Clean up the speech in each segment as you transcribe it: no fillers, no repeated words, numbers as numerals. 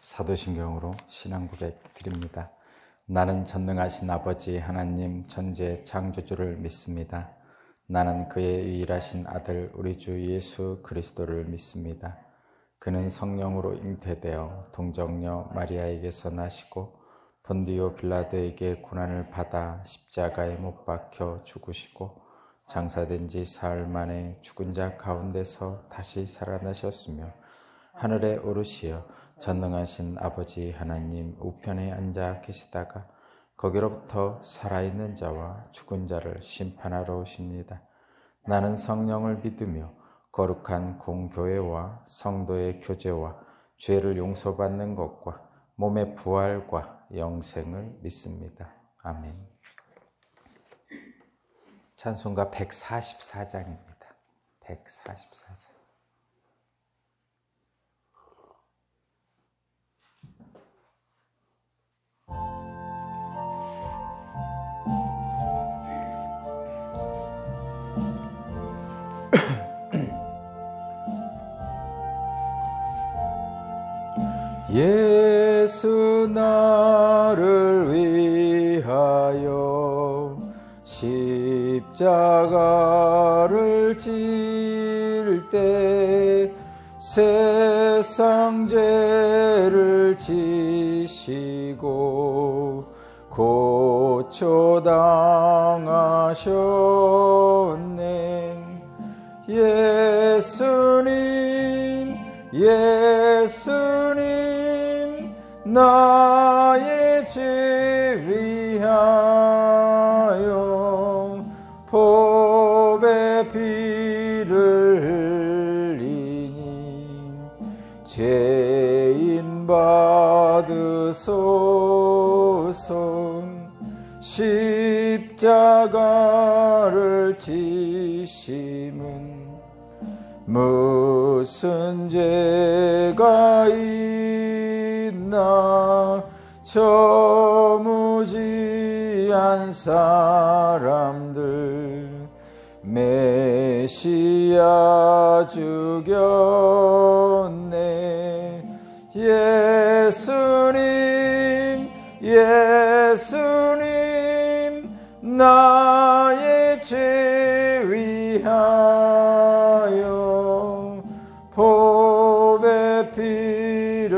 사도신경으로 신앙 고백 드립니다. 나는 전능하신 아버지 하나님 천지의 창조주를 믿습니다. 나는 그의 유일하신 아들 우리 주 예수 그리스도를 믿습니다. 그는 성령으로 잉태되어 동정녀 마리아에게서 나시고 본디오 빌라도에게 고난을 받아 십자가에 못 박혀 죽으시고 장사된 지 사흘 만에 죽은 자 가운데서 다시 살아나셨으며 하늘에 오르시어 전능하신 아버지 하나님 우편에 앉아 계시다가 거기로부터 살아있는 자와 죽은 자를 심판하러 오십니다. 나는 성령을 믿으며 거룩한 공교회와 성도의 교제와 죄를 용서받는 것과 몸의 부활과 영생을 믿습니다. 아멘. 찬송가 144장입니다. 144장. 예수 나를 위하여 십자가를 질 때 세상 죄를 지시고 고초당하셨네. 예수님 예수님 나의 죄 위하여 보배 피를 흘리니 죄인 받으소서. 십자가를 지심은 무슨 죄가 있나. 저 무지한 사람들 메시아 죽였네. 예수님 예수님 나의 죄 위하여 보배 피를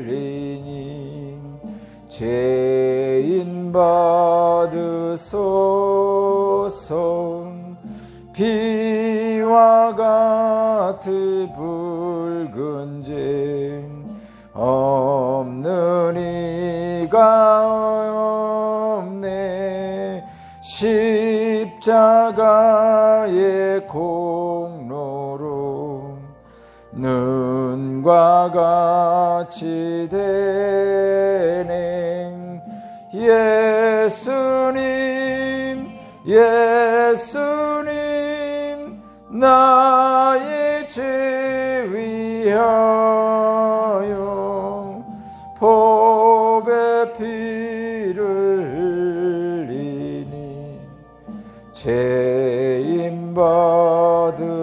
흘리니 죄인 받으소서. 피와 같은 붉은 죄 없는 이가 없네. 십자가의 공로로 눈과 같이 되네. 예수님 예수님 나의 죄 위하여 보배 피를 흘리니 죄인 받으소서.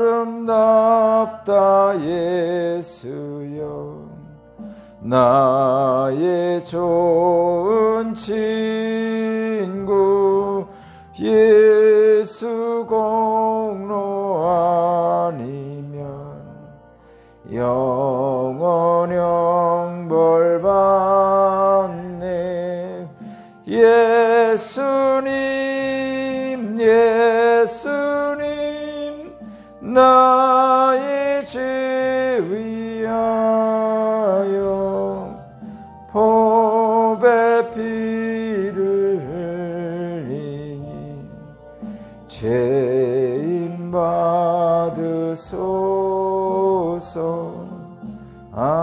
아름답다 예수여 나의 좋은 친구. 예수 공로 아니면 영원형 벌 받네. 예수님 예수님 나의 죄 위하여 보배 피를 흘리니 죄인 받으소서. 아멘.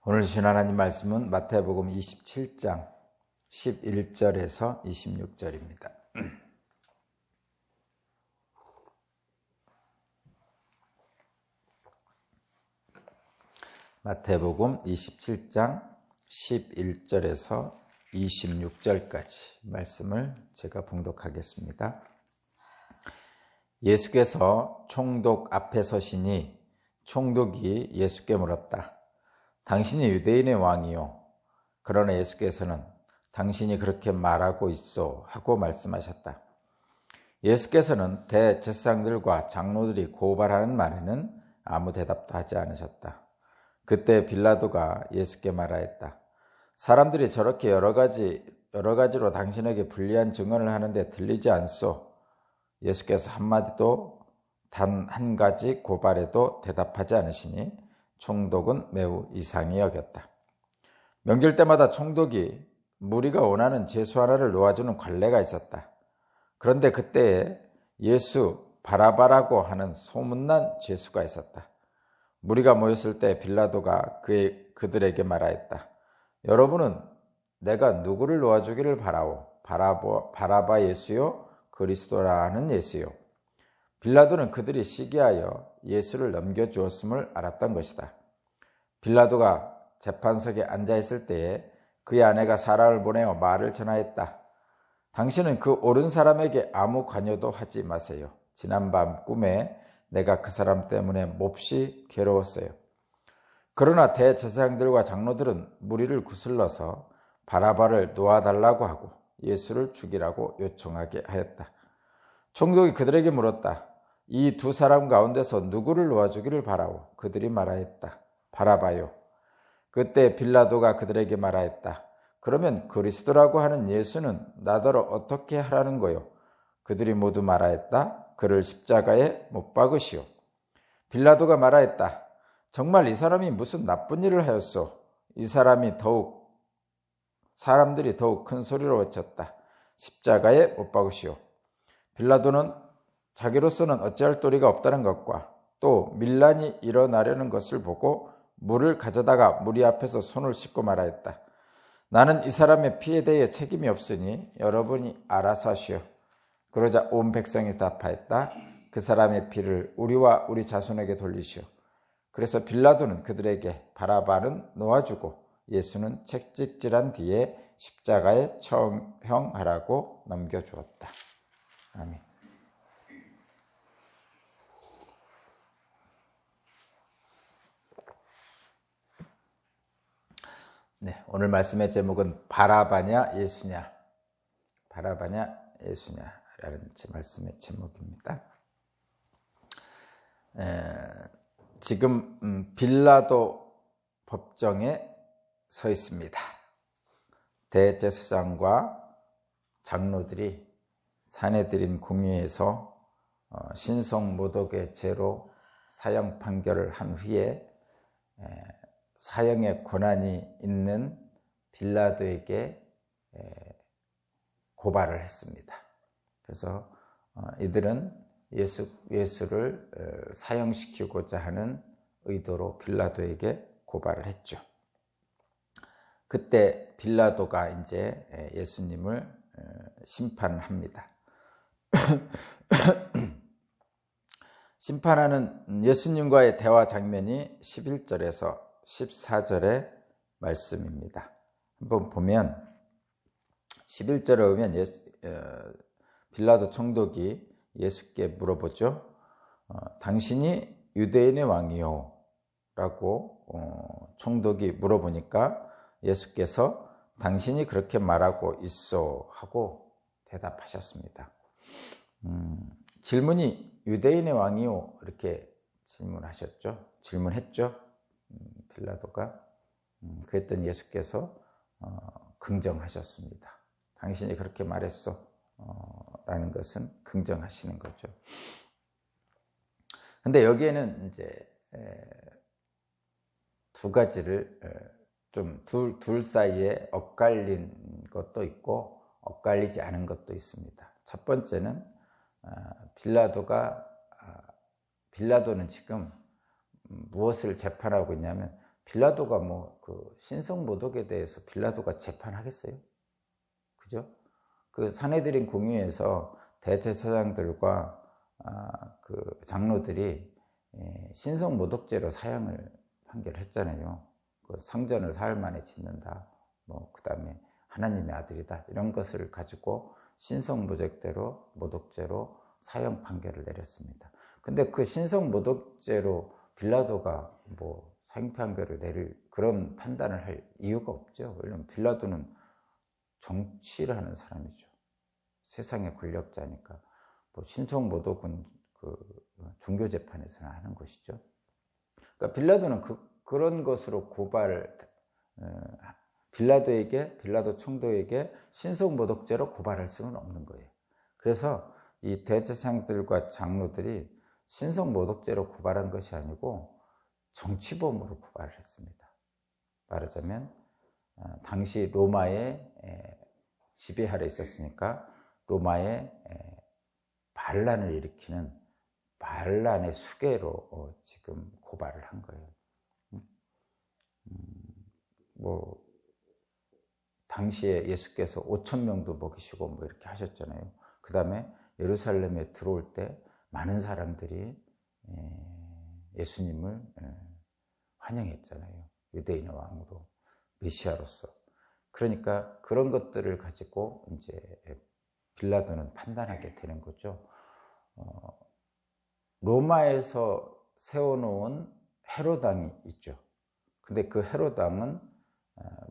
오늘 주신 하나님 말씀은 마태복음 27장 11절에서 26절입니다. 마태복음 27장 11절에서 26절까지 말씀을 제가 봉독하겠습니다. 예수께서 총독 앞에 서시니 총독이 예수께 물었다. 당신이 유대인의 왕이요? 그러나 예수께서는 당신이 그렇게 말하고 있소 하고 말씀하셨다. 예수께서는 대제사장들과 장로들이 고발하는 말에는 아무 대답도 하지 않으셨다. 그때 빌라도가 예수께 말하였다. 사람들이 저렇게 여러 가지로 당신에게 불리한 증언을 하는데 들리지 않소? 예수께서 한마디도 단 한 가지 고발에도 대답하지 않으시니 총독은 매우 이상히 여겼다. 명절 때마다 총독이 무리가 원하는 제수 하나를 놓아주는 관례가 있었다. 그런데 그때에 예수 바라바라고 하는 소문난 제수가 있었다. 무리가 모였을 때 빌라도가 그들에게 말하였다. 여러분은 내가 누구를 놓아주기를 바라오? 바라바 예수요? 그리스도라 하는 예수요? 빌라도는 그들이 시기하여 예수를 넘겨주었음을 알았던 것이다. 빌라도가 재판석에 앉아있을 때에 그의 아내가 사람을 보내어 말을 전하였다. 당신은 그 옳은 사람에게 아무 관여도 하지 마세요. 지난밤 꿈에 내가 그 사람 때문에 몹시 괴로웠어요. 그러나 대제사장들과 장로들은 무리를 구슬러서 바라바를 놓아달라고 하고 예수를 죽이라고 요청하게 하였다. 총독이 그들에게 물었다. 이 두 사람 가운데서 누구를 놓아주기를 바라오? 그들이 말하였다. 바라바요. 그때 빌라도가 그들에게 말하였다. 그러면 그리스도라고 하는 예수는 나더러 어떻게 하라는 거요? 그들이 모두 말하였다. 그를 십자가에 못 박으시오. 빌라도가 말하였다. 정말 이 사람이 무슨 나쁜 일을 하였소? 사람들이 더욱 큰 소리로 외쳤다. 십자가에 못 박으시오. 빌라도는 자기로서는 어찌할 도리가 없다는 것과 또 밀란이 일어나려는 것을 보고 물을 가져다가 무리 앞에서 손을 씻고 말하였다. 나는 이 사람의 피에 대해 책임이 없으니 여러분이 알아서 하시오. 그러자 온 백성이 답하였다. 그 사람의 피를 우리와 우리 자손에게 돌리시오. 그래서 빌라도는 그들에게 바라바는 놓아주고 예수는 채찍질한 뒤에 십자가에 처형하라고 넘겨주었다. 아멘. 네, 오늘 말씀의 제목은 바라바냐 예수냐, 바라바냐 예수냐라는 말씀의 제목입니다. 지금 빌라도 법정에 서 있습니다. 대제사장과 장로들이 산헤드린 공의에서 신성모독의 죄로 사형 판결을 한 후에 사형의 권한이 있는 빌라도에게 고발을 했습니다. 그래서 이들은 예수를 사형시키고자 하는 의도로 빌라도에게 고발을 했죠. 그때 빌라도가 이제 예수님을 심판합니다. 심판하는 예수님과의 대화 장면이 11절에서 14절의 말씀입니다. 한번 보면 11절에 보면 빌라도 총독이 예수께 물어보죠. 당신이 유대인의 왕이요? 라고 총독이 물어보니까 예수께서 당신이 그렇게 말하고 있소 하고 대답하셨습니다. 질문이 유대인의 왕이요? 이렇게 질문했죠. 빌라도가. 그랬더니 예수께서 긍정하셨습니다. 당신이 그렇게 말했소 라는 것은 긍정하시는 거죠. 근데 여기에는 이제 두 가지를 둘 사이에 엇갈린 것도 있고 엇갈리지 않은 것도 있습니다. 첫 번째는 빌라도는 지금 무엇을 재판하고 있냐면 빌라도가 그 신성모독에 대해서 빌라도가 재판하겠어요? 그죠? 그 산헤드린 공의에서 대제사장들과 그 장로들이 신성모독죄로 사형을 판결했잖아요. 그 성전을 사흘 만에 짓는다. 그 다음에 하나님의 아들이다, 이런 것을 가지고 신성모독죄로 사형 판결을 내렸습니다. 근데 그 신성모독죄로 빌라도가 사형 판결을 내릴 그런 판단을 할 이유가 없죠. 왜냐하면 빌라도는 정치를 하는 사람이죠. 세상의 권력자니까. 신성모독은 그 종교재판에서는 하는 것이죠. 그러니까 빌라도는 그런 것으로 빌라도 총독에게 신성모독죄로 고발할 수는 없는 거예요. 그래서 이 대제사장들과 장로들이 신성모독죄로 고발한 것이 아니고 정치범으로 고발을 했습니다. 말하자면 당시 로마의 지배 아래 있었으니까 로마의 반란을 일으키는 반란의 수괴로 지금 고발을 한 거예요. 당시에 예수께서 5,000명도 먹이시고 이렇게 하셨잖아요. 그 다음에 예루살렘에 들어올 때 많은 사람들이 예수님을 환영했잖아요. 유대인의 왕으로, 메시아로서. 그러니까 그런 것들을 가지고 이제 빌라도는 판단하게 되는 거죠. 로마에서 세워놓은 헤롯 왕이 있죠. 근데 그 헤롯 왕은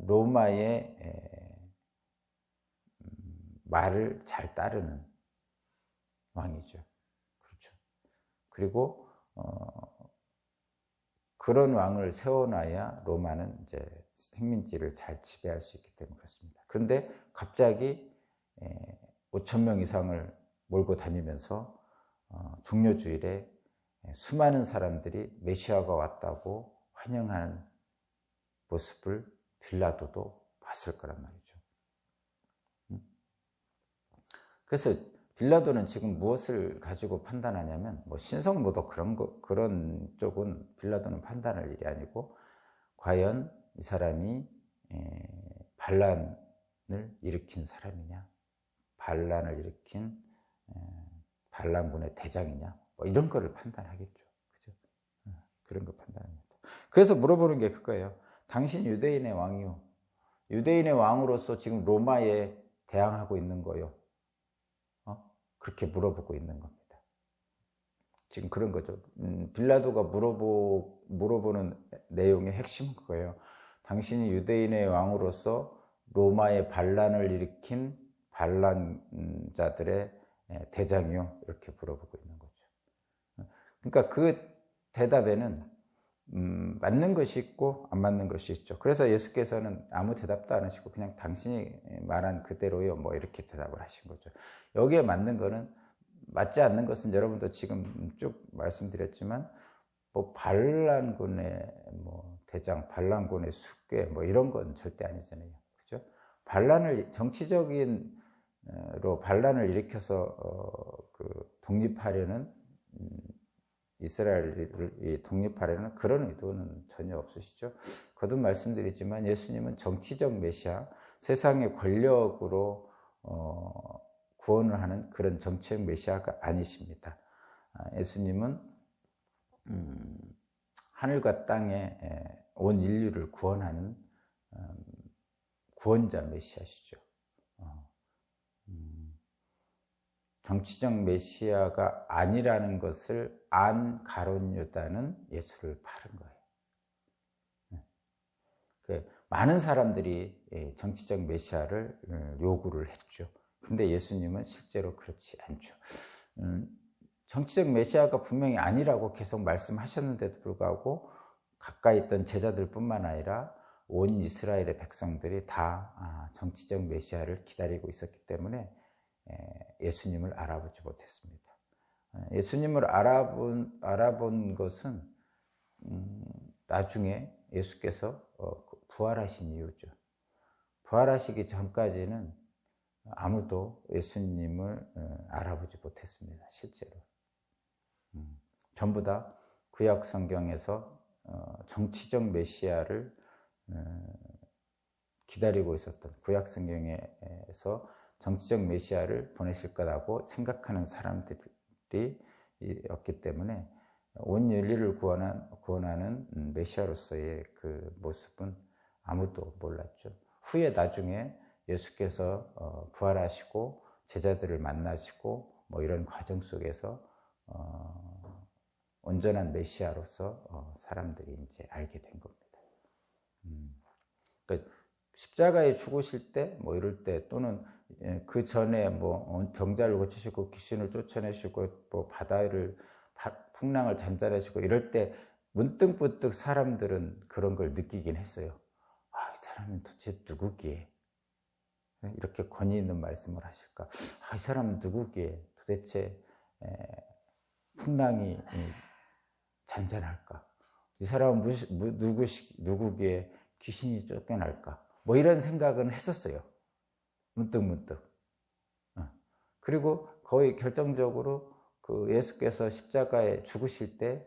로마의 말을 잘 따르는 왕이죠. 그렇죠. 그리고 그런 왕을 세워놔야 로마는 이제 식민지를 잘 지배할 수 있기 때문에 그렇습니다. 그런데 갑자기 5,000명 이상을 몰고 다니면서 종려주일에 수많은 사람들이 메시아가 왔다고 환영하는 모습을 빌라도도 봤을 거란 말이죠. 그래서 빌라도는 지금 무엇을 가지고 판단하냐면 신성모독 그런 쪽은 빌라도는 판단할 일이 아니고 과연 이 사람이 반란을 일으킨 사람이냐, 반란을 일으킨 반란군의 대장이냐, 이런 거를 판단하겠죠. 그죠? 그런 거 판단합니다. 그래서 물어보는 게 그거예요. 당신 유대인의 왕이요. 유대인의 왕으로서 지금 로마에 대항하고 있는 거요. 그렇게 물어보고 있는 겁니다. 지금 그런 거죠. 빌라도가 물어보는 내용의 핵심은 그거예요. 당신이 유대인의 왕으로서 로마의 반란을 일으킨 반란자들의 대장이요. 이렇게 물어보고 있는 거죠. 그러니까 그 대답에는 맞는 것이 있고 안 맞는 것이 있죠. 그래서 예수께서는 아무 대답도 안 하시고 그냥 당신이 말한 그대로요, 이렇게 대답을 하신 거죠. 여기에 맞는 거는, 맞지 않는 것은 여러분도 지금 쭉 말씀드렸지만 반란군의 대장, 반란군의 숙괴 이런 건 절대 아니잖아요. 그죠? 정치적인 반란을 일으켜서 독립하려는 이스라엘이 독립하려는 그런 의도는 전혀 없으시죠. 거듭 말씀드리지만 예수님은 정치적 메시아, 세상의 권력으로 구원을 하는 그런 정치적 메시아가 아니십니다. 예수님은 하늘과 땅에 온 인류를 구원하는 구원자 메시아시죠. 정치적 메시아가 아니라는 것을 안 가룟 유다는 예수를 팔은 거예요. 많은 사람들이 정치적 메시아를 요구를 했죠. 근데 예수님은 실제로 그렇지 않죠. 정치적 메시아가 분명히 아니라고 계속 말씀하셨는데도 불구하고 가까이 있던 제자들뿐만 아니라 온 이스라엘의 백성들이 다 정치적 메시아를 기다리고 있었기 때문에 예수님을 알아보지 못했습니다. 예수님을 알아본 것은 나중에 예수께서 부활하신 이유죠. 부활하시기 전까지는 아무도 예수님을 알아보지 못했습니다. 실제로. 전부 다 구약 성경에서 정치적 메시아를 기다리고 있었던, 구약 성경에서 정치적 메시아를 보내실 거라고 생각하는 사람들이었기 때문에 온 인류를 구원하는 메시아로서의 그 모습은 아무도 몰랐죠. 후에 나중에 예수께서 부활하시고 제자들을 만나시고 뭐 이런 과정 속에서 온전한 메시아로서 사람들이 이제 알게 된 겁니다. 그러니까 십자가에 죽으실 때, 뭐 이럴 때, 또는 그 전에 뭐 병자를 고치시고 귀신을 쫓아내시고 뭐 바다를 풍랑을 잔잔하시고 이럴 때 문득문득 사람들은 그런 걸 느끼긴 했어요. 아, 이 사람은 도대체 누구기에 이렇게 권위 있는 말씀을 하실까? 아, 이 사람은 누구기에 도대체 풍랑이 잔잔할까? 이 사람은 누구기에 귀신이 쫓겨날까? 뭐 이런 생각은 했었어요. 문득문득. 그리고 거의 결정적으로 그 예수께서 십자가에 죽으실 때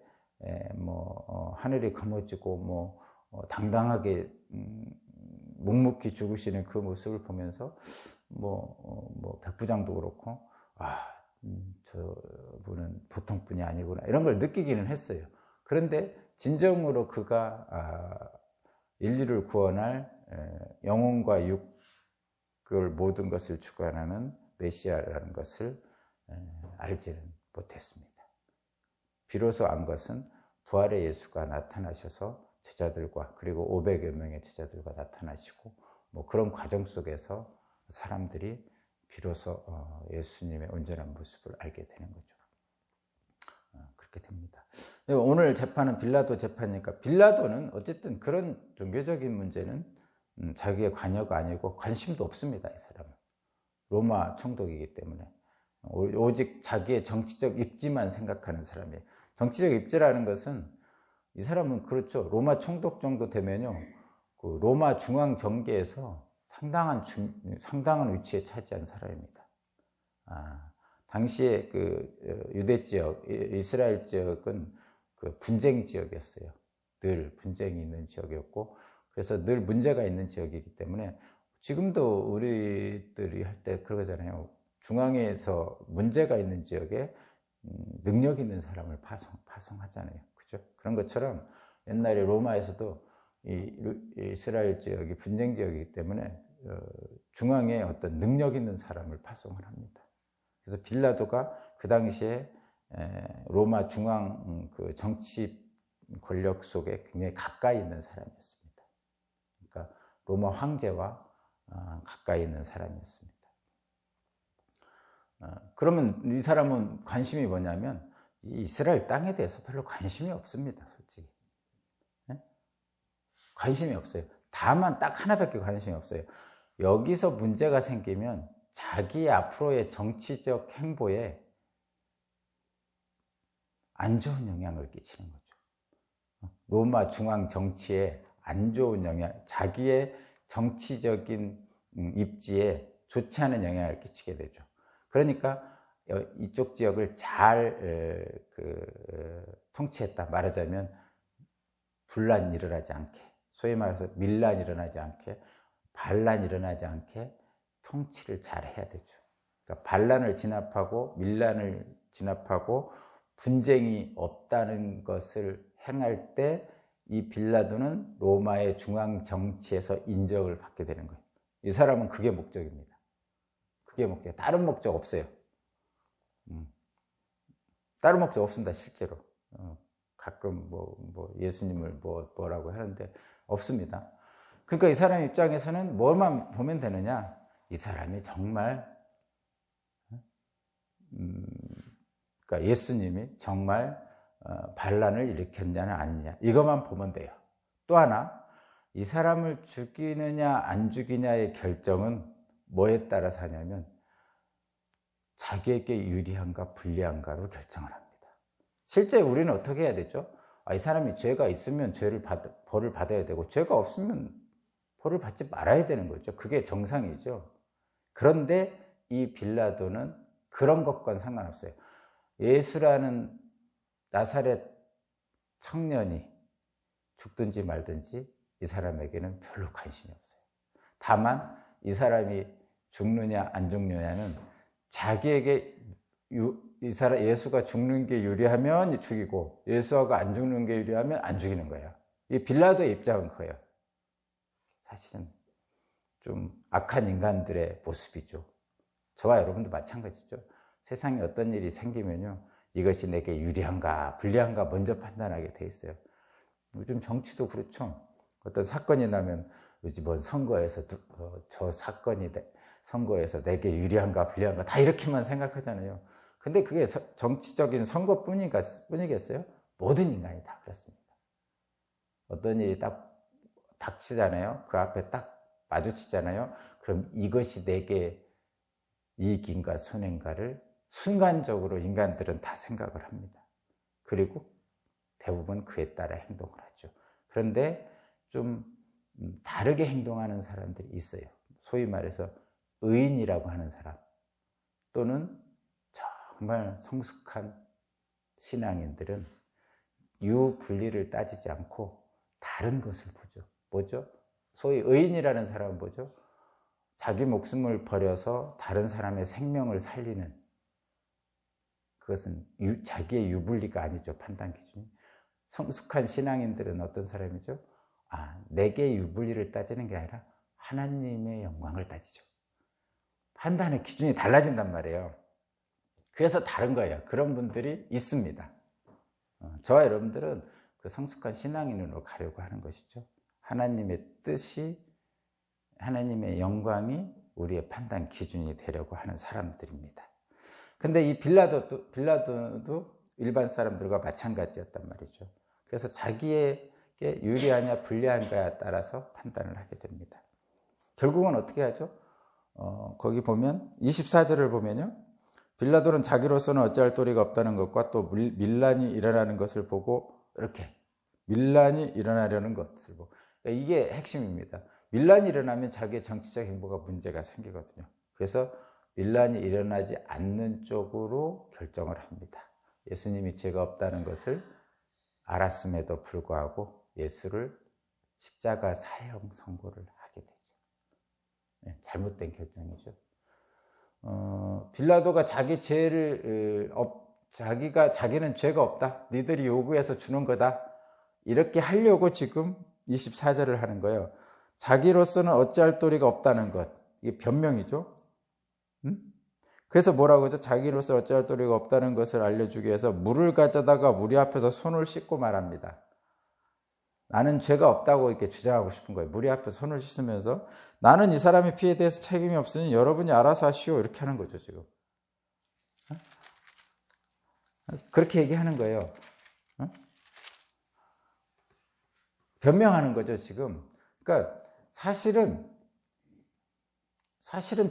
하늘이 검어지고 뭐 당당하게 묵묵히 죽으시는 그 모습을 보면서 백부장도 그렇고 저분은 보통 분이 아니구나 이런 걸 느끼기는 했어요. 그런데 진정으로 그가 인류를 구원할 영혼과 육을 모든 것을 주관하는 메시아라는 것을 알지는 못했습니다. 비로소 안 것은 부활의 예수가 나타나셔서 제자들과 그리고 500여 명의 제자들과 나타나시고 뭐 그런 과정 속에서 사람들이 비로소 예수님의 온전한 모습을 알게 되는 거죠. 그렇게 됩니다. 오늘 재판은 빌라도 재판이니까 빌라도는 어쨌든 그런 종교적인 문제는 자기의 관여가 아니고 관심도 없습니다. 이 사람은 로마 총독이기 때문에 오직 자기의 정치적 입지만 생각하는 사람이에요. 정치적 입지라는 것은 이 사람은 그렇죠. 로마 총독 정도 되면요, 그 로마 중앙 정계에서 상당한 위치에 차지한 사람입니다. 당시에 그 유대 지역, 이스라엘 지역은 그 분쟁 지역이었어요. 늘 분쟁이 있는 지역이었고, 그래서 늘 문제가 있는 지역이기 때문에 지금도 우리들이 할 때 그러잖아요. 중앙에서 문제가 있는 지역에 능력 있는 사람을 파송하잖아요. 그죠? 그런 것처럼 옛날에 로마에서도 이스라엘 지역이 분쟁 지역이기 때문에 중앙에 어떤 능력 있는 사람을 파송을 합니다. 그래서 빌라도가 그 당시에 로마 중앙 그 정치 권력 속에 굉장히 가까이 있는 사람이었습니다. 그러니까 로마 황제와 가까이 있는 사람이었습니다. 그러면 이 사람은 관심이 뭐냐면 이 이스라엘 땅에 대해서 별로 관심이 없습니다. 솔직히 관심이 없어요. 다만 딱 하나밖에 관심이 없어요. 여기서 문제가 생기면 자기 앞으로의 정치적 행보에 안 좋은 영향을 끼치는 거죠. 로마 중앙 정치에 안 좋은 영향, 자기의 정치적인 입지에 좋지 않은 영향을 끼치게 되죠. 그러니까 이쪽 지역을 잘 통치했다 말하자면 분란이 일어나지 않게, 소위 말해서 밀란이 일어나지 않게, 반란이 일어나지 않게 통치를 잘 해야 되죠. 그러니까 반란을 진압하고 밀란을 진압하고 분쟁이 없다는 것을 행할 때 이 빌라도는 로마의 중앙 정치에서 인정을 받게 되는 거예요. 이 사람은 그게 목적입니다. 그게 목적, 다른 목적 없어요. 다른 목적 없습니다, 실제로. 가끔 예수님을 뭐라고 하는데 없습니다. 그러니까 이 사람 입장에서는 뭐만 보면 되느냐? 이 사람이 정말, 그러니까 예수님이 정말 반란을 일으켰냐는 아니냐, 이것만 보면 돼요. 또 하나, 이 사람을 죽이느냐 안 죽이냐의 결정은 뭐에 따라서 하냐면 자기에게 유리한가 불리한가로 결정을 합니다. 실제 우리는 어떻게 해야 되죠? 이 사람이 죄가 있으면 벌을 받아야 되고 죄가 없으면 벌을 받지 말아야 되는 거죠. 그게 정상이죠. 그런데 이 빌라도는 그런 것과는 상관없어요. 예수라는 나사렛 청년이 죽든지 말든지 이 사람에게는 별로 관심이 없어요. 다만 이 사람이 죽느냐 안 죽느냐는 자기에게 예수가 죽는 게 유리하면 죽이고 예수가 안 죽는 게 유리하면 안 죽이는 거예요. 이 빌라도의 입장은 그예요. 사실은 좀 악한 인간들의 모습이죠. 저와 여러분도 마찬가지죠. 세상에 어떤 일이 생기면요, 이것이 내게 유리한가 불리한가 먼저 판단하게 돼 있어요. 요즘 정치도 그렇죠. 어떤 사건이 나면 요즘은 선거에서 저 사건이 선거에서 내게 유리한가 불리한가 다 이렇게만 생각하잖아요. 근데 그게 정치적인 선거뿐이겠어요? 모든 인간이 다 그렇습니다. 어떤 일이 딱 닥치잖아요. 그 앞에 딱 마주치잖아요. 그럼 이것이 내게 이익인가 손해인가를 순간적으로 인간들은 다 생각을 합니다. 그리고 대부분 그에 따라 행동을 하죠. 그런데 좀 다르게 행동하는 사람들이 있어요. 소위 말해서 의인이라고 하는 사람, 또는 정말 성숙한 신앙인들은 유분리를 따지지 않고 다른 것을 보죠. 뭐죠? 소위 의인이라는 사람은 뭐죠? 자기 목숨을 버려서 다른 사람의 생명을 살리는, 그것은 자기의 유불리가 아니죠. 판단 기준이. 성숙한 신앙인들은 어떤 사람이죠? 내게 유불리를 따지는 게 아니라 하나님의 영광을 따지죠. 판단의 기준이 달라진단 말이에요. 그래서 다른 거예요. 그런 분들이 있습니다. 저와 여러분들은 그 성숙한 신앙인으로 가려고 하는 것이죠. 하나님의 뜻이, 하나님의 영광이 우리의 판단 기준이 되려고 하는 사람들입니다. 근데 이 빌라도도 일반 사람들과 마찬가지였단 말이죠. 그래서 자기에게 유리하냐 불리한가에 따라서 판단을 하게 됩니다. 결국은 어떻게 하죠? 거기 보면 24절을 보면요, 빌라도는 자기로서는 어찌할 도리가 없다는 것과 또 밀란이 일어나는 것을 보고, 이렇게 밀란이 일어나려는 것을 보고, 그러니까 이게 핵심입니다. 밀란이 일어나면 자기의 정치적 행보가 문제가 생기거든요. 그래서 밀란이 일어나지 않는 쪽으로 결정을 합니다. 예수님이 죄가 없다는 것을 알았음에도 불구하고 예수를 십자가 사형 선고를 하게 되죠. 잘못된 결정이죠. 빌라도가 자기는 죄가 없다, 니들이 요구해서 주는 거다, 이렇게 하려고 지금 24절을 하는 거예요. 자기로서는 어찌할 도리가 없다는 것, 이게 변명이죠. 그래서 뭐라고 하죠? 자기로서 어찌할 도리가 없다는 것을 알려주기 위해서 물을 가져다가 무리 앞에서 손을 씻고 말합니다. 나는 죄가 없다고 이렇게 주장하고 싶은 거예요. 무리 앞에서 손을 씻으면서 나는 이 사람의 피해에 대해서 책임이 없으니 여러분이 알아서 하시오, 이렇게 하는 거죠 지금. 그렇게 얘기하는 거예요. 변명하는 거죠 지금. 그러니까 사실은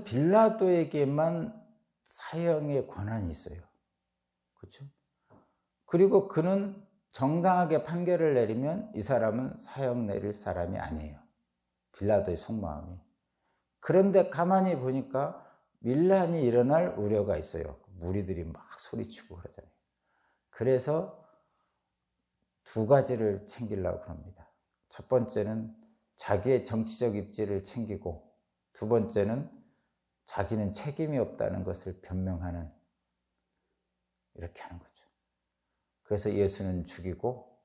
빌라도에게만 사형의 권한이 있어요. 그렇죠? 그리고 그는 정당하게 판결을 내리면 이 사람은 사형 내릴 사람이 아니에요. 빌라도의 속마음이. 그런데 가만히 보니까 밀란이 일어날 우려가 있어요. 무리들이 막 소리치고 그러잖아요. 그래서 두 가지를 챙기려고 합니다. 첫 번째는 자기의 정치적 입지를 챙기고, 두 번째는 자기는 책임이 없다는 것을 변명하는, 이렇게 하는 거죠. 그래서 예수는 죽이고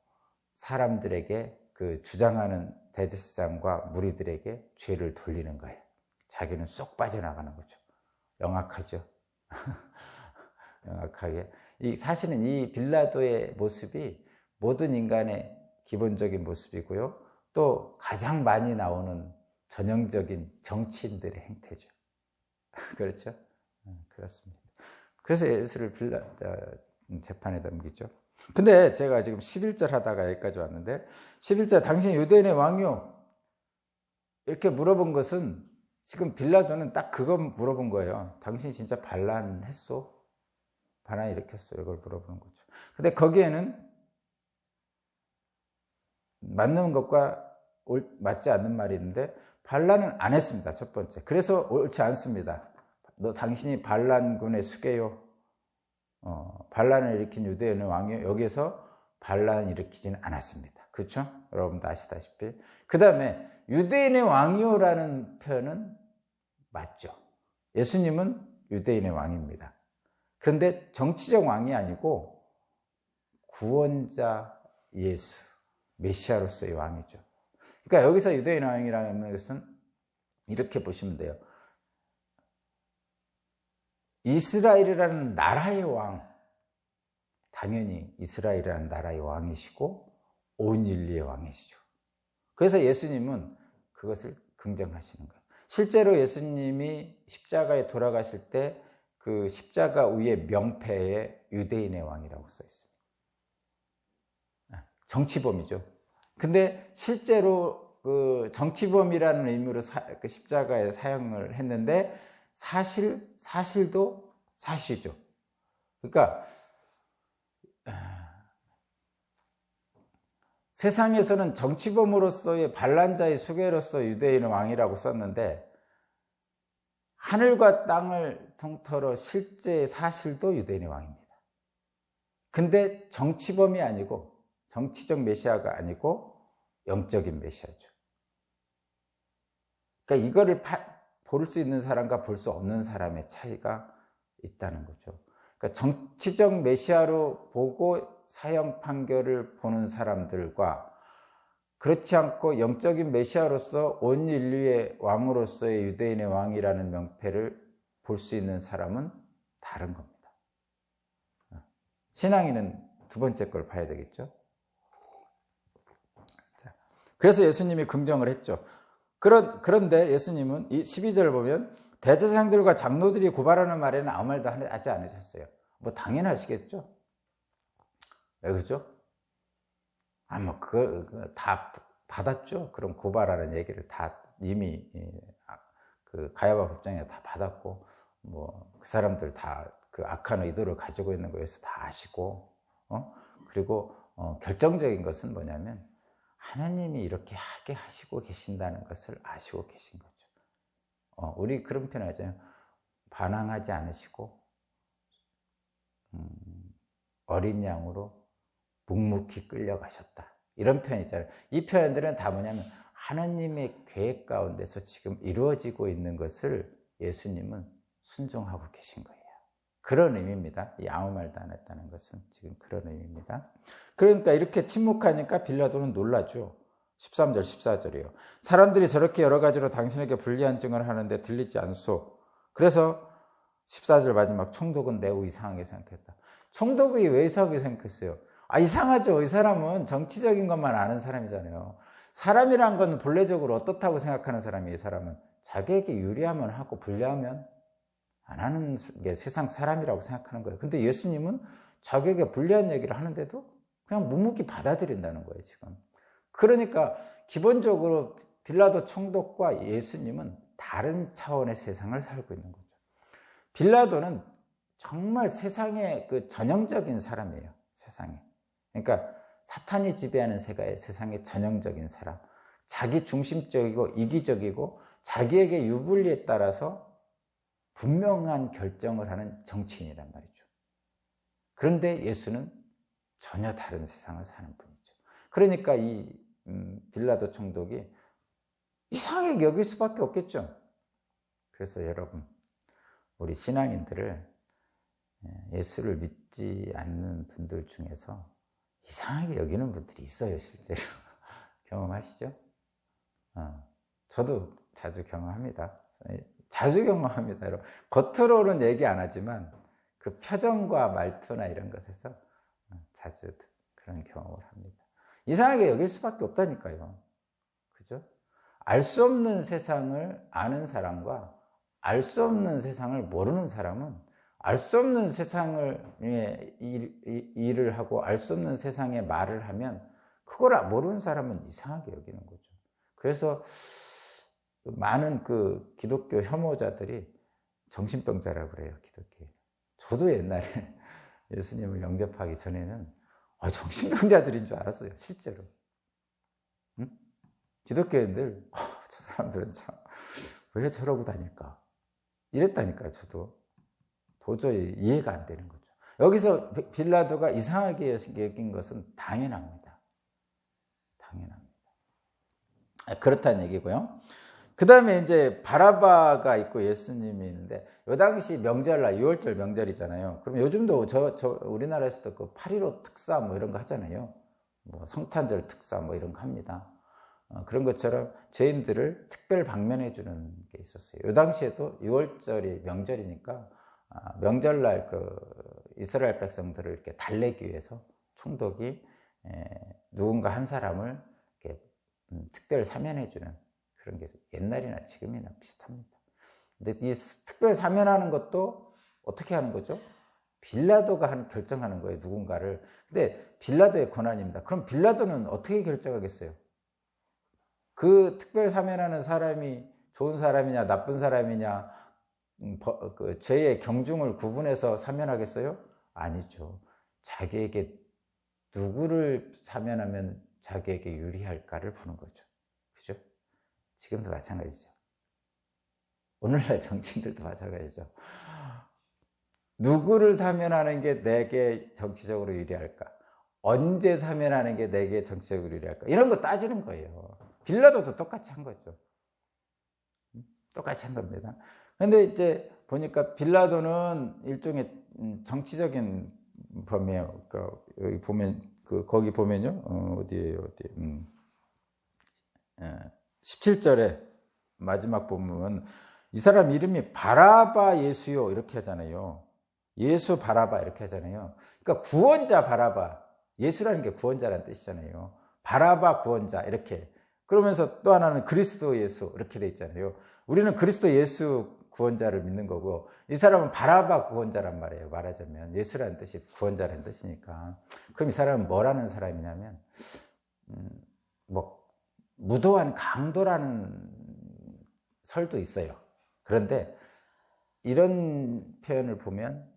사람들에게, 그 주장하는 대제사장과 무리들에게 죄를 돌리는 거예요. 자기는 쏙 빠져나가는 거죠. 영악하죠. 영악하게. 사실은 이 빌라도의 모습이 모든 인간의 기본적인 모습이고요, 또 가장 많이 나오는 전형적인 정치인들의 행태죠. 그렇죠? 그렇습니다. 그래서 예수를 재판에 넘기죠. 근데 제가 지금 11절 하다가 여기까지 왔는데, 11절 당신 유대인의 왕이요, 이렇게 물어본 것은, 지금 빌라도는 딱 그거 물어본 거예요. 당신 진짜 반란했어? 반란 일으켰어? 이걸 물어보는 거죠. 근데 거기에는 맞는 것과 맞지 않는 말이 있는데, 반란은 안 했습니다. 첫 번째. 그래서 옳지 않습니다. 당신이 반란군의 수계요, 반란을 일으킨 유대인의 왕이요, 여기서 반란을 일으키지는 않았습니다. 그렇죠? 여러분도 아시다시피. 그 다음에 유대인의 왕이요라는 표현은 맞죠. 예수님은 유대인의 왕입니다. 그런데 정치적 왕이 아니고 구원자 예수, 메시아로서의 왕이죠. 그러니까 여기서 유대인의 왕이라는 것은 이렇게 보시면 돼요. 이스라엘이라는 나라의 왕, 당연히 이스라엘이라는 나라의 왕이시고 온 인류의 왕이시죠. 그래서 예수님은 그것을 긍정하시는 거예요. 실제로 예수님이 십자가에 돌아가실 때 그 십자가 위에 명패에 유대인의 왕이라고 써 있습니다. 정치범이죠. 근데 실제로 그 정치범이라는 의미로 그 십자가에 사형을 했는데 사실도 사실이죠. 그러니까 세상에서는 정치범으로서의 반란자의 수괴로서 유대인의 왕이라고 썼는데 하늘과 땅을 통틀어 실제 사실도 유대인의 왕입니다. 근데 정치범이 아니고 정치적 메시아가 아니고 영적인 메시아죠. 그러니까 이거를 볼 수 있는 사람과 볼 수 없는 사람의 차이가 있다는 거죠. 그러니까 정치적 메시아로 보고 사형 판결을 보는 사람들과 그렇지 않고 영적인 메시아로서 온 인류의 왕으로서의 유대인의 왕이라는 명패를 볼 수 있는 사람은 다른 겁니다. 신앙인은 두 번째 걸 봐야 되겠죠. 그래서 예수님이 긍정을 했죠. 그런데 예수님은 이 12절을 보면 대제사장들과 장로들이 고발하는 말에는 아무 말도 하지 않으셨어요. 뭐 당연하시겠죠. 왜 그러죠? 그걸 다 받았죠. 그런 고발하는 얘기를 다 이미 그 가야바 법정에 다 받았고, 뭐 그 사람들 다 그 악한 의도를 가지고 있는 거에서 다 아시고, 그리고 결정적인 것은 뭐냐면 하나님이 이렇게 하게 하시고 계신다는 것을 아시고 계신 거죠. 우리 그런 표현 하잖아요. 반항하지 않으시고 어린 양으로 묵묵히 끌려가셨다. 이런 표현 있잖아요. 이 표현들은 다 뭐냐면 하나님의 계획 가운데서 지금 이루어지고 있는 것을 예수님은 순종하고 계신 거예요. 그런 의미입니다. 이 아무 말도 안 했다는 것은 지금 그런 의미입니다. 그러니까 이렇게 침묵하니까 빌라도는 놀라죠. 13절, 14절이에요. 사람들이 저렇게 여러 가지로 당신에게 불리한 증언을 하는데 들리지 않소. 그래서 14절 마지막 총독은 매우 이상하게 생각했다. 총독이 왜 이상하게 생각했어요? 이상하죠. 이 사람은 정치적인 것만 아는 사람이잖아요. 사람이란 건 본래적으로 어떻다고 생각하는 사람이에요. 이 사람은 자기에게 유리하면 하고 불리하면 안 하는 게 세상 사람이라고 생각하는 거예요. 근데 예수님은 자기에게 불리한 얘기를 하는데도 그냥 묵묵히 받아들인다는 거예요, 지금. 그러니까 기본적으로 빌라도 총독과 예수님은 다른 차원의 세상을 살고 있는 거죠. 빌라도는 정말 세상의 그 전형적인 사람이에요, 세상에. 그러니까 사탄이 지배하는 세상의 전형적인 사람. 자기 중심적이고 이기적이고 자기에게 유불리에 따라서 분명한 결정을 하는 정치인이란 말이죠. 그런데 예수는 전혀 다른 세상을 사는 분이죠. 그러니까 이 빌라도 총독이 이상하게 여길 수밖에 없겠죠. 그래서 여러분, 우리 신앙인들을 예수를 믿지 않는 분들 중에서 이상하게 여기는 분들이 있어요, 실제로. 경험하시죠? 저도 자주 경험합니다. 자주 경험합니다, 여러분. 겉으로는 얘기 안 하지만 그 표정과 말투나 이런 것에서 자주 그런 경험을 합니다. 이상하게 여길 수밖에 없다니까요. 그죠? 알 수 없는 세상을 아는 사람과 알 수 없는 세상을 모르는 사람은 알 수 없는 세상을 일을 하고 알 수 없는 세상에 말을 하면 그걸 모르는 사람은 이상하게 여기는 거죠. 그래서 많은 그 기독교 혐오자들이 정신병자라고 그래요, 기독교. 저도 옛날에 예수님을 영접하기 전에는 정신병자들인 줄 알았어요, 실제로. 응? 기독교인들, 저 사람들은 참 왜 저러고 다닐까? 이랬다니까요, 저도. 도저히 이해가 안 되는 거죠. 여기서 빌라도가 이상하게 여긴 것은 당연합니다. 당연합니다. 그렇다는 얘기고요. 그 다음에 이제 바라바가 있고 예수님이 있는데, 요 당시 명절날, 6월절 명절이잖아요. 그럼 요즘도 우리나라에서도 그 8.15 특사 뭐 이런 거 하잖아요. 뭐 성탄절 특사 뭐 이런 거 합니다. 그런 것처럼 죄인들을 특별 방면해 주는 게 있었어요. 이 당시에도 6월절이 명절이니까 명절날 이스라엘 백성들을 이렇게 달래기 위해서 총독이 누군가 한 사람을 이렇게 특별 사면해 주는 그런 게 옛날이나 지금이나 비슷합니다. 근데 이 특별 사면하는 것도 어떻게 하는 거죠? 빌라도가 결정하는 거예요, 누군가를. 근데 빌라도의 권한입니다. 그럼 빌라도는 어떻게 결정하겠어요? 그 특별 사면하는 사람이 좋은 사람이냐 나쁜 사람이냐 그 죄의 경중을 구분해서 사면하겠어요? 아니죠. 자기에게 누구를 사면하면 자기에게 유리할까를 보는 거죠. 그죠? 지금도 마찬가지죠. 오늘날 정치인들도 마찬가지죠. 누구를 사면하는 게 내게 정치적으로 유리할까? 언제 사면하는 게 내게 정치적으로 유리할까? 이런 거 따지는 거예요. 빌라도도 똑같이 한 거죠. 똑같이 한 겁니다. 근데 이제 보니까 빌라도는 일종의 정치적인 범이에요. 그러니까 여기 보면 거기 보면요. 어디에요? 17절에 마지막 보면 이 사람 이름이 바라바 예수요 이렇게 하잖아요. 예수 바라바 이렇게 하잖아요. 그러니까 구원자 바라바, 예수라는 게 구원자라는 뜻이잖아요. 바라바 구원자 이렇게. 그러면서 또 하나는 그리스도 예수 이렇게 돼 있잖아요. 우리는 그리스도 예수 구원자를 믿는 거고 이 사람은 바라바 구원자란 말이에요. 말하자면 예수라는 뜻이 구원자라는 뜻이니까. 그럼 이 사람은 뭐라는 사람이냐면 뭐 무도한 강도라는 설도 있어요. 그런데 이런 표현을 보면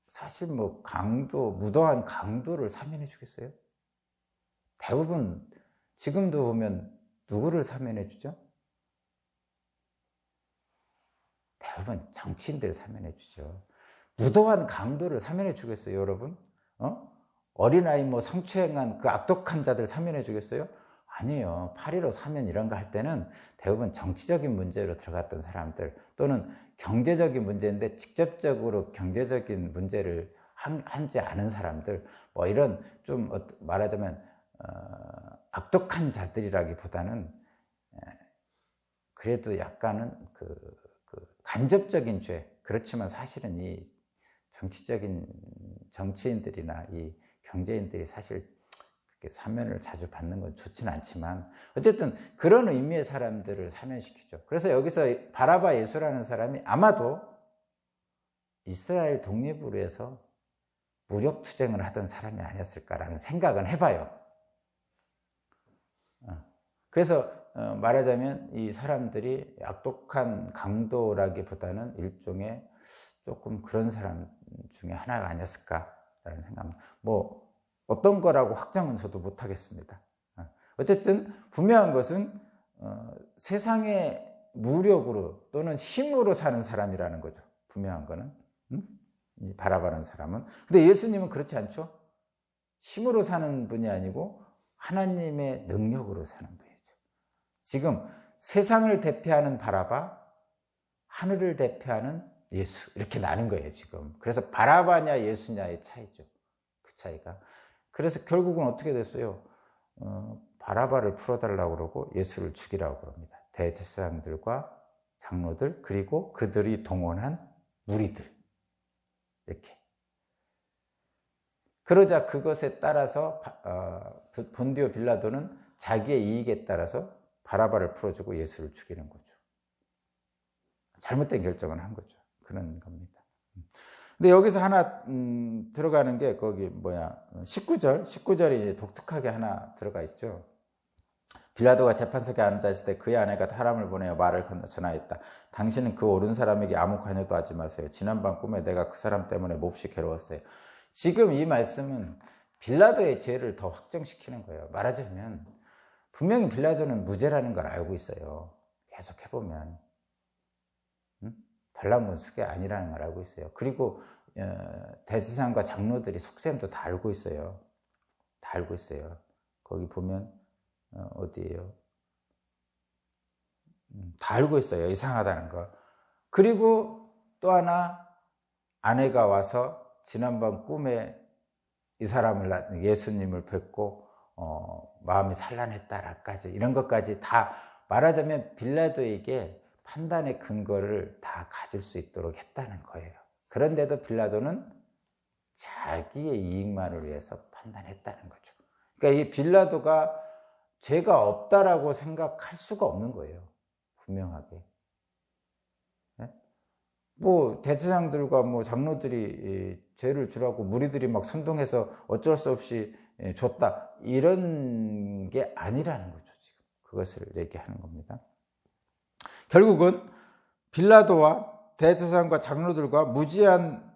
사실 뭐 무도한 강도를 사면해 주겠어요? 대부분 지금도 보면 누구를 사면해 주죠? 대부분 정치인들 사면해 주죠. 무도한 강도를 사면해 주겠어요, 여러분? 어린아이 성추행한 그 악독한 자들 사면해 주겠어요? 아니에요. 8.15 사면 이런 거 할 때는 대부분 정치적인 문제로 들어갔던 사람들 또는 경제적인 문제인데 직접적으로 경제적인 문제를 하지 않은 사람들 이런 좀 말하자면 악독한 자들이라기보다는 그래도 약간은 그 간접적인 죄 그렇지만 사실은 이 정치인들이나 이 경제인들이 사실 사면을 자주 받는 건 좋지는 않지만 어쨌든 그런 의미의 사람들을 사면시키죠. 그래서 여기서 바라바 예수라는 사람이 아마도 이스라엘 독립을 위해서 무력투쟁을 하던 사람이 아니었을까라는 생각은 해봐요. 그래서 말하자면 이 사람들이 악독한 강도라기보다는 일종의 조금 그런 사람 중에 하나가 아니었을까라는 생각합니다. 어떤 거라고 확정은 저도 못하겠습니다. 어쨌든 분명한 것은 세상의 무력으로 또는 힘으로 사는 사람이라는 거죠. 분명한 거는 이 바라바라는 사람은. 근데 예수님은 그렇지 않죠. 힘으로 사는 분이 아니고 하나님의 능력으로 사는 분이죠. 지금 세상을 대표하는 바라바, 하늘을 대표하는 예수 이렇게 나눈 거예요 지금. 그래서 바라바냐 예수냐의 차이죠. 그 차이가. 그래서 결국은 어떻게 됐어요? 바라바를 풀어달라고 그러고 예수를 죽이라고 그럽니다. 대제사장들과 장로들 그리고 그들이 동원한 무리들 이렇게. 그러자 그것에 따라서 본디오 빌라도는 자기의 이익에 따라서 바라바를 풀어주고 예수를 죽이는 거죠. 잘못된 결정을 한 거죠. 그런 겁니다. 근데 여기서 하나 들어가는 게 거기 19절에 이제 독특하게 하나 들어가 있죠. 빌라도가 재판석에 앉아 있을 때 그의 아내가 사람을 보내어 말을 전하였다. 당신은 그 옳은 사람에게 아무 관여도 하지 마세요. 지난밤 꿈에 내가 그 사람 때문에 몹시 괴로웠어요. 지금 이 말씀은 빌라도의 죄를 더 확정시키는 거예요. 말하자면 분명히 빌라도는 무죄라는 걸 알고 있어요. 계속 해보면 반란군수가 아니라는 걸 알고 있어요. 그리고 대제사장과 장로들이 속셈도 다 알고 있어요. 다 알고 있어요. 거기 보면 어디예요? 다 알고 있어요. 이상하다는 거. 그리고 또 하나 아내가 와서 지난번 꿈에 이 사람을 예수님을 뵙고 마음이 산란했다라까지 이런 것까지 다 말하자면 빌라도에게 판단의 근거를 다 가질 수 있도록 했다는 거예요. 그런데도 빌라도는 자기의 이익만을 위해서 판단했다는 거죠. 그러니까 이 빌라도가 죄가 없다라고 생각할 수가 없는 거예요. 분명하게. 뭐 대제사장들과 뭐 장로들이 죄를 주라고 무리들이 막 선동해서 어쩔 수 없이 줬다 이런 게 아니라는 거죠. 지금 그것을 얘기하는 겁니다. 결국은 빌라도와 대제사장과 장로들과 무지한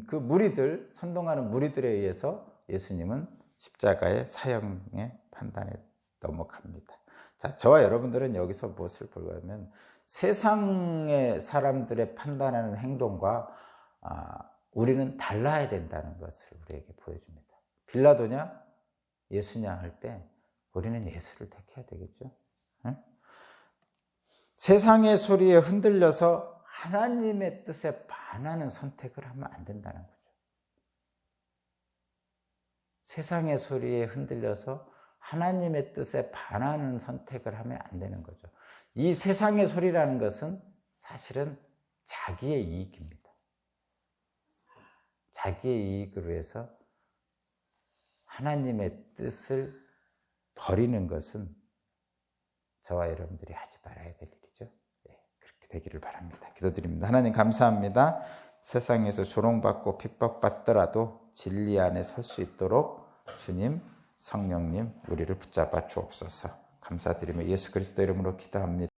그 무리들, 선동하는 무리들에 의해서 예수님은 십자가의 사형의 판단에 넘어갑니다. 자, 저와 여러분들은 여기서 무엇을 볼까 하면 세상의 사람들의 판단하는 행동과 우리는 달라야 된다는 것을 우리에게 보여줍니다. 빌라도냐 예수냐 할 때 우리는 예수를 택해야 되겠죠. 응? 세상의 소리에 흔들려서 하나님의 뜻에 반하는 선택을 하면 안 된다는 거죠. 세상의 소리에 흔들려서 하나님의 뜻에 반하는 선택을 하면 안 되는 거죠. 이 세상의 소리라는 것은 사실은 자기의 이익입니다. 자기의 이익을 위해서 하나님의 뜻을 버리는 것은 저와 여러분들이 하지 말아야 될 일이죠. 네, 그렇게 되기를 바랍니다. 기도드립니다. 하나님 감사합니다. 세상에서 조롱받고 핍박받더라도 진리 안에 설 수 있도록 주님, 성령님 우리를 붙잡아 주옵소서. 감사드리며 예수 그리스도 이름으로 기도합니다.